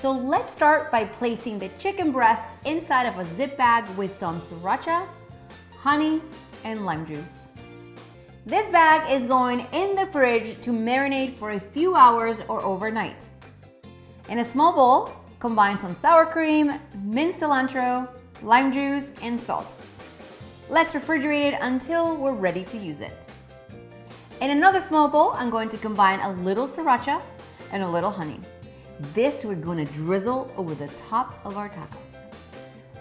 so let's start by placing the chicken breast inside of a zip bag with some sriracha, honey, and lime juice. This bag is going in the fridge to marinate for a few hours or overnight. In a small bowl, combine some sour cream, minced cilantro, lime juice, and salt. Let's refrigerate it until we're ready to use it. In another small bowl, I'm going to combine a little sriracha and a little honey. This we're going to drizzle over the top of our tacos.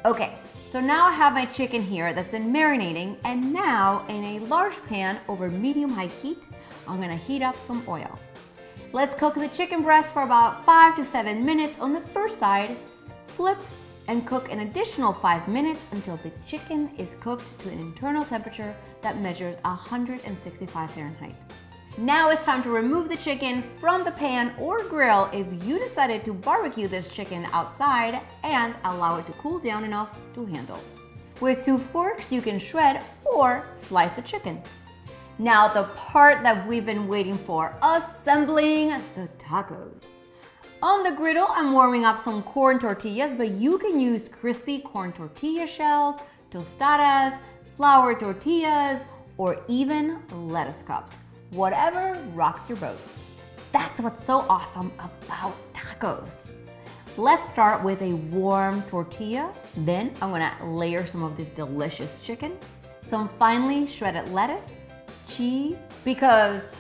Okay, so now I have my chicken here that's been marinating, and now in a large pan over medium-high heat, I'm going to heat up some oil. Let's cook the chicken breast for about 5 to 7 minutes on the first side, flip, and cook an additional 5 minutes until the chicken is cooked to an internal temperature that measures 165 Fahrenheit. Now it's time to remove the chicken from the pan or grill if you decided to barbecue this chicken outside and allow it to cool down enough to handle. With 2 forks, you can shred or slice the chicken. Now the part that we've been waiting for, assembling the tacos. On the griddle, I'm warming up some corn tortillas, but you can use crispy corn tortilla shells, tostadas, flour tortillas, or even lettuce cups. Whatever rocks your boat. That's what's so awesome about tacos. Let's start with a warm tortilla. Then I'm gonna layer some of this delicious chicken, some finely shredded lettuce, cheese, because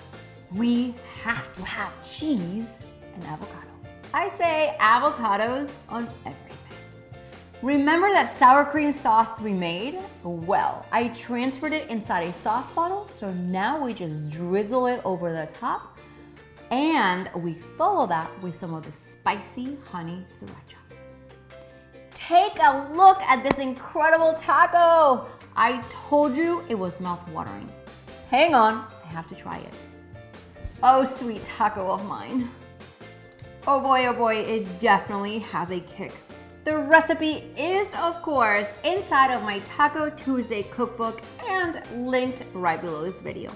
we have to have cheese, and avocado. I say avocados on everything. Remember that sour cream sauce we made? Well, I transferred it inside a sauce bottle, so now we just drizzle it over the top, and we follow that with some of the spicy honey sriracha. Take a look at this incredible taco! I told you it was mouth-watering. Hang on, I have to try it. Oh, sweet taco of mine. Oh boy, it definitely has a kick. The recipe is, of course, inside of my Taco Tuesday cookbook and linked right below this video.